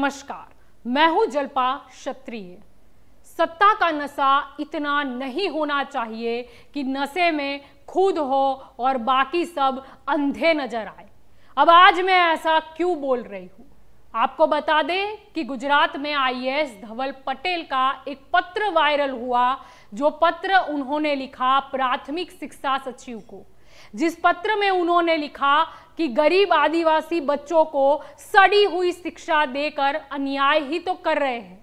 नमस्कार, मैं हूं जल्पा क्षत्रिय। सत्ता का नशा इतना नहीं होना चाहिए कि नशे में खुद हो और बाकी सब अंधे नजर आए। अब आज मैं ऐसा क्यों बोल रही हूं? आपको बता दें कि गुजरात में आईएएस धवल पटेल का एक पत्र वायरल हुआ, जो पत्र उन्होंने लिखा प्राथमिक शिक्षा सचिव को, जिस पत्र में उन्होंने लिखा कि गरीब आदिवासी बच्चों को सड़ी हुई शिक्षा देकर अन्याय ही तो कर रहे हैं।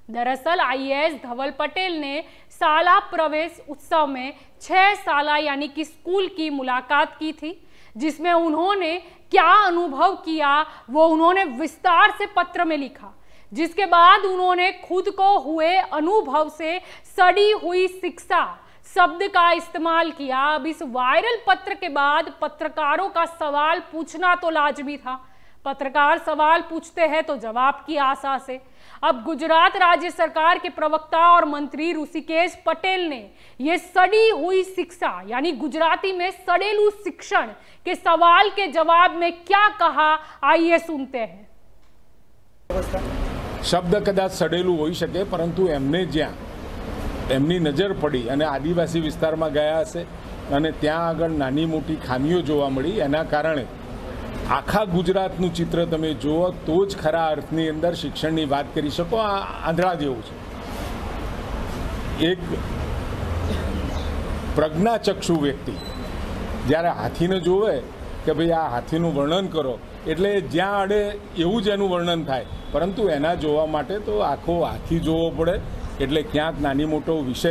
दरअसल आईएएस धवल पटेल ने शाला प्रवेश उत्सव में 6 साला यानी कि स्कूल की मुलाकात की थी, जिसमें उन्होंने क्या अनुभव किया वो उन्होंने विस्तार से पत्र में लिखा, जिसके बाद उन्होंने खुद को हुए अनुभव से सड़ी हुई शिक्षा शब्द का इस्तेमाल किया। अब इस वायरल पत्र के बाद पत्रकारों का सवाल पूछना तो लाजमी था। पत्रकार सवाल पूछते हैं तो जवाब की आशा से। अब गुजरात राज्य सरकार के प्रवक्ता और मंत्री ऋषिकेश पटेल ने ये सड़ी हुई शिक्षा यानी गुजराती में सड़ेलू शिक्षण के सवाल के जवाब में क्या कहा, आइए सुनते हैं। शब्द कदाच सड़ेलू होई शके, परंतु एमने ज्यां एमनी नजर पड़ी અને આદિવાસી વિસ્તારમાં ગયા હશે અને ત્યાં આગળ નાની મોટી ખામીઓ જોવા મળી, એના કારણે આખા ગુજરાતનું ચિત્ર તમે જુઓ તો જ ખરા અર્થની અંદર શિક્ષણની વાત કરી શકો। આ આંધળા જેવું છે। એક પ્રજ્ઞાચક્ષુ વ્યક્તિ જ્યારે હાથીને જોવે કે ભાઈ આ હાથીનું વર્ણન કરો એટલે જ્યાં અડે એવું જ એનું વર્ણન થાય, પરંતુ એના જોવા માટે તો આખો હાથી જોવો પડે। એટલે ક્યાંક નાની મોટો વિષય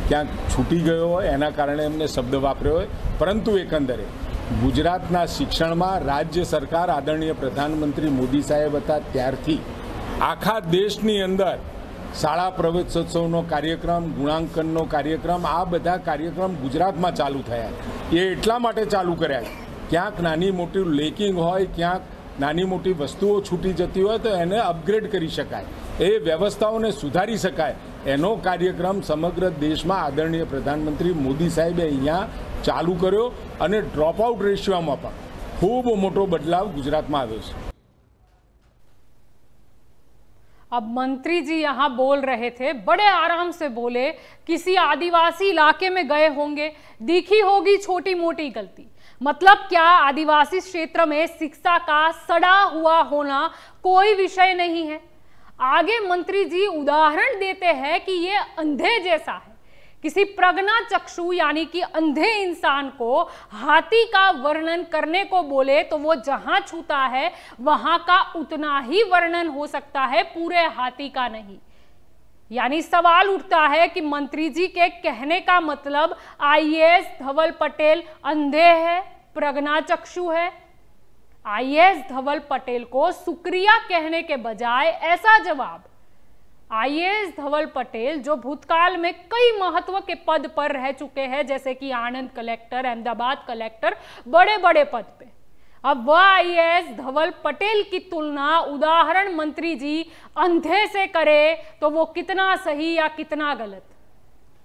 ક્યાંક છૂટી ગયો હોય, એના કારણે એમને શબ્દ વાપર્યો હોય। પરંતુ એકંદરે ગુજરાતના શિક્ષણમાં રાજ્ય સરકાર આદરણીય પ્રધાનમંત્રી મોદી સાહેબ હતા ત્યારથી આખા દેશની અંદર શાળા પ્રવેશોત્સવનો કાર્યક્રમ, ગુણાંકનનો કાર્યક્રમ, આ બધા કાર્યક્રમ ગુજરાતમાં ચાલુ થયા। એ એટલા માટે ચાલુ કર્યા ક્યાંક નાની મોટી લેકિંગ હોય, ક્યાંક નાની મોટી વસ્તુઓ છૂટી જતી હોય તો એને અપગ્રેડ કરી શકાય, એ વ્યવસ્થાઓને સુધારી શકાય। એનો કાર્યક્રમ સમગ્ર દેશમાં આદરણીય પ્રધાનમંત્રી મોદી સાહેબે અહીંયા ચાલુ કર્યો અને ડ્રોપ આઉટ રેશિયોમાં પણ ખૂબ મોટો બદલાવ ગુજરાતમાં આવ્યો છે। अब मंत्री जी यहाँ बोल रहे थे, बड़े आराम से बोले, किसी आदिवासी इलाके में गए होंगे, दिखी होगी छोटी मोटी गलती। मतलब क्या आदिवासी क्षेत्र में शिक्षा का सड़ा हुआ होना कोई विषय नहीं है। आगे मंत्री जी उदाहरण देते हैं कि ये अंधे जैसा है। किसी प्रज्ञाचक्षु यानी कि अंधे इंसान को हाथी का वर्णन करने को बोले तो वो जहां छूता है वहां का उतना ही वर्णन हो सकता है, पूरे हाथी का नहीं। यानी सवाल उठता है कि मंत्री जी के कहने का मतलब आईएएस धवल पटेल अंधे है, प्रज्ञाचक्षु है। आईएएस धवल पटेल को शुक्रिया कहने के बजाय ऐसा जवाब, आईएएस धवल पटेल जो भूतकाल में कई महत्व के पद पर रह चुके हैं, जैसे कि आणंद कलेक्टर, अहमदाबाद कलेक्टर, बड़े बड़े पद पे, अब वह आईएएस धवल पटेल की तुलना उदाहरण मंत्री जी अंधे से करे तो वो कितना सही या कितना गलत।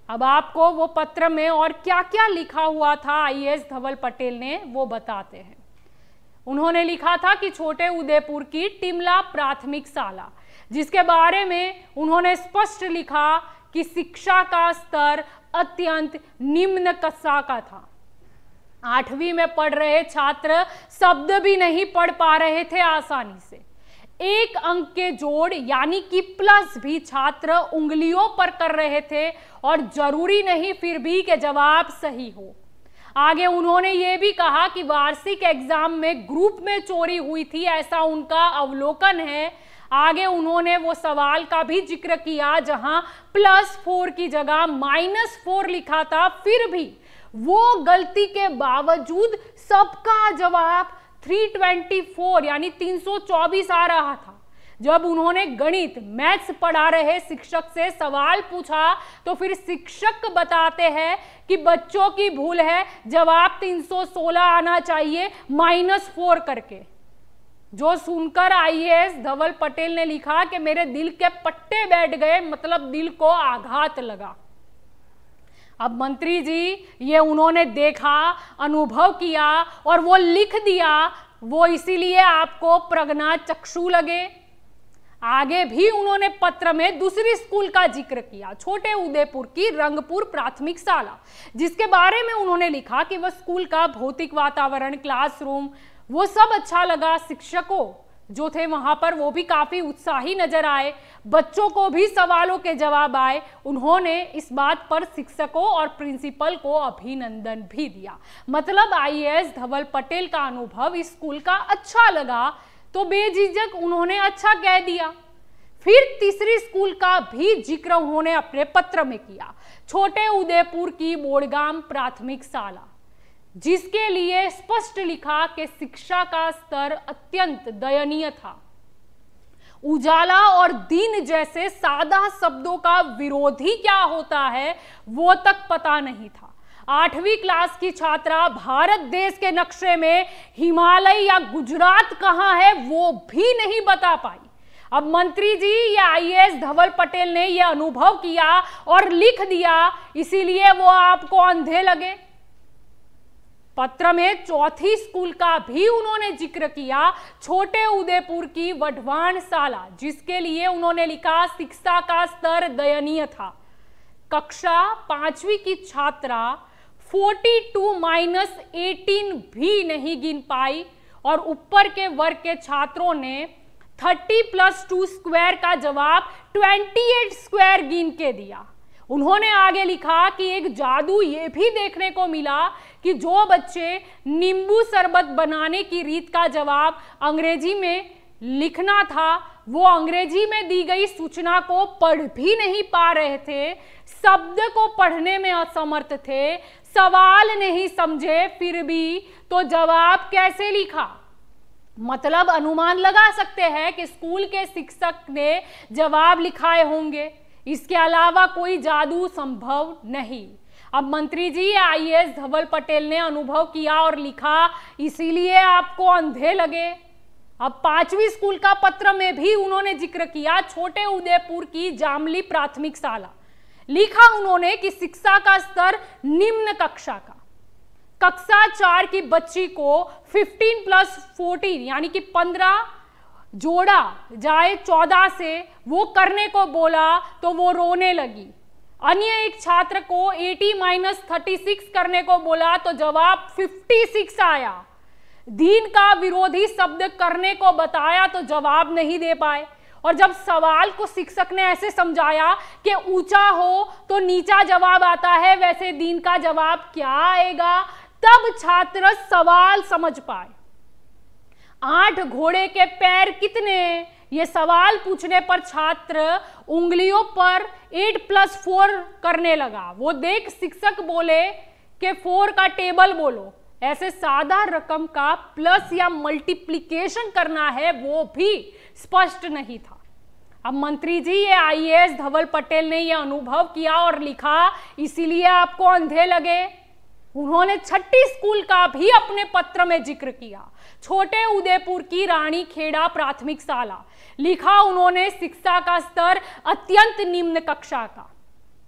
अब आपको वो पत्र में और क्या क्या लिखा हुआ था आईएएस धवल पटेल ने वो बताते हैं। उन्होंने लिखा था कि छोटे उदयपुर की टिमला प्राथमिक शाला, जिसके बारे में उन्होंने स्पष्ट लिखा कि शिक्षा का स्तर अत्यंत निम्न कक्षा का था। 8वीं में पढ़ रहे छात्र शब्द भी नहीं पढ़ पा रहे थे आसानी से। 1 अंक के जोड़ यानी कि प्लस भी छात्र उंगलियों पर कर रहे थे, और जरूरी नहीं फिर भी कि जवाब सही हो। आगे उन्होंने ये भी कहा कि वार्षिक एग्जाम में ग्रुप में चोरी हुई थी, ऐसा उनका अवलोकन है। आगे उन्होंने वो सवाल का भी जिक्र किया जहां +4 की जगह -4 लिखा था, फिर भी वो गलती के बावजूद सबका जवाब 324 यानी 324 आ रहा था। जब उन्होंने गणित मैथ्स पढ़ा रहे शिक्षक से सवाल पूछा तो फिर शिक्षक बताते हैं कि बच्चों की भूल है, जवाब 316 आना चाहिए -4 करके। जो सुनकर आईएएस धवल पटेल ने लिखा कि मेरे दिल के पट्टे बैठ गए, मतलब दिल को आघात लगा। अब मंत्री जी ये उन्होंने देखा, अनुभव किया और वो लिख दिया, वो इसीलिए आपको प्रज्ञाचक्षु लगे। आगे भी उन्होंने पत्र में दूसरी स्कूल का जिक्र किया, छोटे उदयपुर की रंगपुर प्राथमिक शाला, जिसके बारे में उन्होंने लिखा कि वह स्कूल का भौतिक वातावरण, क्लासरूम, वो सब अच्छा लगा। शिक्षकों जो थे वहां पर वो भी काफी उत्साही नजर आए, बच्चों को भी सवालों के जवाब आए। उन्होंने इस बात पर शिक्षकों और प्रिंसिपल को अभिनंदन भी दिया। मतलब आईएएस धवल पटेल का अनुभव इस स्कूल का अच्छा लगा तो बेझिझक उन्होंने अच्छा कह दिया। फिर तीसरी स्कूल का भी जिक्र उन्होंने अपने पत्र में किया, छोटे उदयपुर की बोड़गाम प्राथमिक शाला, जिसके लिए स्पष्ट लिखा कि शिक्षा का स्तर अत्यंत दयनीय था। उजाला और दीन जैसे सादा शब्दों का विरोधी क्या होता है वो तक पता नहीं था। 8वीं क्लास की छात्रा भारत देश के नक्शे में हिमालय या गुजरात कहाँ है वो भी नहीं बता पाई। अब मंत्री जी या आईएएस धवल पटेल ने यह अनुभव किया और लिख दिया, इसीलिए वो आपको अंधे लगे। पत्र में चौथी स्कूल का भी उन्होंने जिक्र किया, छोटे उदयपुर की वढवान शाला, जिसके लिए उन्होंने लिखा शिक्षा का स्तर दयनीय था। कक्षा 5वीं की छात्रा 42-18 भी नहीं गिन पाई और ऊपर के वर्ग के छात्रों ने 30+2 स्क्वायर का जवाब 28 स्क्वायर गिन के दिया। उन्होंने आगे लिखा कि एक जादू ये भी देखने को मिला कि जो बच्चे नींबू शरबत बनाने की रीत का जवाब अंग्रेजी में लिखना था वो अंग्रेजी में दी गई सूचना को पढ़ भी नहीं पा रहे थे, शब्द को पढ़ने में असमर्थ थे, सवाल नहीं समझे, फिर भी तो जवाब कैसे लिखा। मतलब अनुमान लगा सकते हैं कि स्कूल के शिक्षक ने जवाब लिखाए होंगे, इसके अलावा कोई जादू संभव नहीं। अब मंत्री जी आईएएस धवल पटेल ने अनुभव किया और लिखा, इसीलिए आपको अंधे लगे। अब 5वीं स्कूल का पत्र में भी उन्होंने जिक्र किया, छोटे उदयपुर की जामली प्राथमिक शाला, लिखा उन्होंने कि शिक्षा का स्तर निम्न कक्षा का। कक्षा 4 की बच्ची को 15+14 यानी कि 15 जोड़ा जाए 14 से वो करने को बोला तो वो रोने लगी। अन्य एक छात्र को 80-36 करने को बोला तो जवाब 56 आया। दीन का विरोधी शब्द करने को बताया तो जवाब नहीं दे पाए। और जब सवाल को शिक्षक ने ऐसे समझाया कि ऊंचा हो तो नीचा जवाब आता है, वैसे दीन का जवाब क्या आएगा, तब छात्र सवाल समझ पाए। 8 घोड़े के पैर कितने, ये सवाल पूछने पर छात्र उंगलियों पर 8+4 करने लगा। वो देख शिक्षक बोले कि 4 का टेबल बोलो। ऐसे सादा रकम का प्लस या मल्टीप्लिकेशन करना है वो भी स्पष्ट नहीं था। अब मंत्री जी ये आईएएस धवल पटेल ने यह अनुभव किया और लिखा, इसीलिए आपको अंधे लगे। उन्होंने 6ठी स्कूल का भी अपने पत्र में जिक्र किया, छोटे उदयपुर की रानी खेड़ा प्राथमिक शाला, लिखा उन्होंने शिक्षा का स्तर अत्यंत निम्न कक्षा का।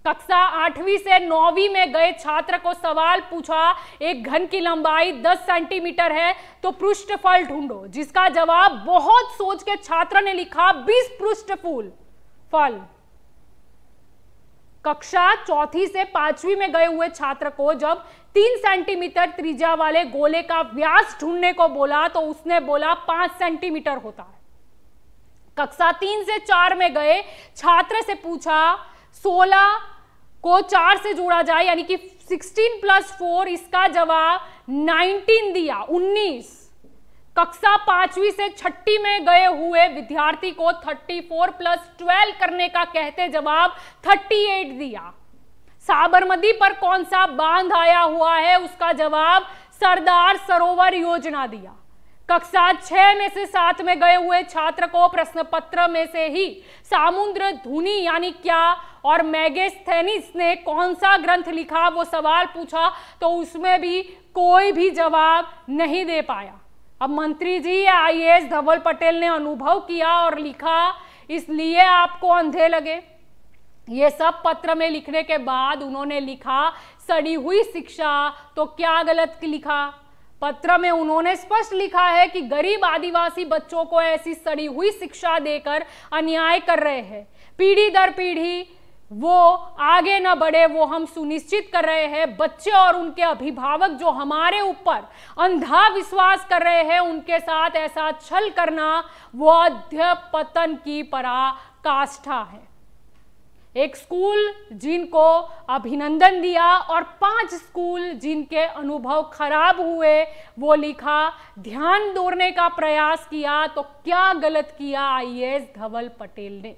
कक्षा 8वीं से 9वीं में गए छात्र को सवाल पूछा, एक घन की लंबाई 10 सेंटीमीटर है तो पृष्ठफल ढूंढो, जिसका जवाब बहुत सोच के छात्र ने लिखा 20 पृष्ठफल फल। कक्षा 4वीं से 5वीं में गए हुए छात्र को जब 3 सेंटीमीटर त्रिज्या वाले गोले का व्यास ढूंढने को बोला तो उसने बोला 5 सेंटीमीटर होता है। कक्षा 3 से 4 में गए छात्र से पूछा 16 को 4 से जोड़ा जाए यानी कि 16+4, इसका जवाब 19 दिया, 19। कक्षा 5वीं से 6ठी में गए हुए विद्यार्थी को 34+12 करने का कहते जवाब 38 दिया। साबरमती पर कौन सा बांध आया हुआ है, उसका जवाब सरदार सरोवर योजना दिया। कक्षा 6 में से 7 में गए हुए छात्र को प्रश्न पत्र में से ही सामुद्र धुनी यानी क्या और मैगेस्थेनिस ने कौन सा ग्रंथ लिखा वो सवाल पूछा तो उसमें भी कोई भी जवाब नहीं दे पाया। अब मंत्री जी आईएएस धवल पटेल ने अनुभव किया और लिखा, इसलिए आपको अंधे लगे। ये सब पत्र में लिखने के बाद उन्होंने लिखा, सड़ी हुई शिक्षा तो क्या गलत लिखा, पत्र में उन्होंने स्पष्ट लिखा है कि गरीब आदिवासी बच्चों को ऐसी सड़ी हुई शिक्षा देकर अन्याय कर रहे हैं। पीढ़ी दर पीढ़ी वो आगे न बढ़े, वो हम सुनिश्चित कर रहे हैं। बच्चे और उनके अभिभावक जो हमारे ऊपर अंधा विश्वास कर रहे हैं, उनके साथ ऐसा छल करना वो अध्यपतन की पराकाष्ठा है। एक स्कूल जिनको अभिनंदन दिया और 5 स्कूल जिनके अनुभव खराब हुए, वो लिखा ध्यान दोहराने का प्रयास किया तो क्या गलत किया आईएएस धवल पटेल ने।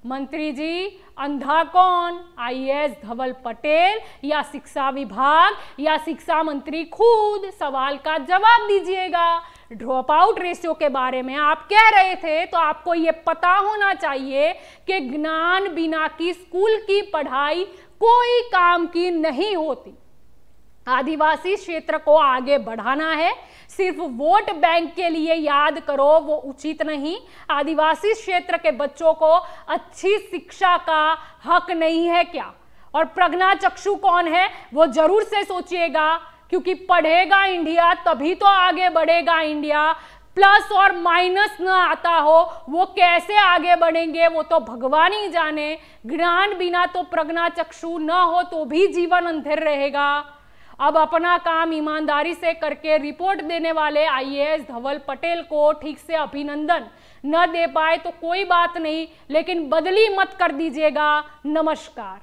मंत्री जी, अंधा कौन? आईएएस धवल पटेल या शिक्षा विभाग या शिक्षा मंत्री खुद? सवाल का जवाब दीजिएगा। ड्रॉप आउट रेशियो के बारे में आप कह रहे थे, तो आपको ये पता होना चाहिए कि ज्ञान बिना की स्कूल की पढ़ाई कोई काम की नहीं होती। आदिवासी क्षेत्र को आगे बढ़ाना है, सिर्फ वोट बैंक के लिए याद करो वो उचित नहीं। आदिवासी क्षेत्र के बच्चों को अच्छी शिक्षा का हक नहीं है क्या? और प्रज्ञाचक्षु कौन है वो जरूर से सोचिएगा, क्योंकि पढ़ेगा इंडिया तभी तो आगे बढ़ेगा इंडिया। प्लस और माइनस न आता हो वो कैसे आगे बढ़ेंगे वो तो भगवान ही जाने। ज्ञान बिना तो प्रज्ञाचक्षु न हो तो भी जीवन अंधेर रहेगा। अब अपना काम ईमानदारी से करके रिपोर्ट देने वाले आईएएस धवल पटेल को ठीक से अभिनंदन न दे पाए तो कोई बात नहीं, लेकिन बदली मत कर दीजिएगा। नमस्कार।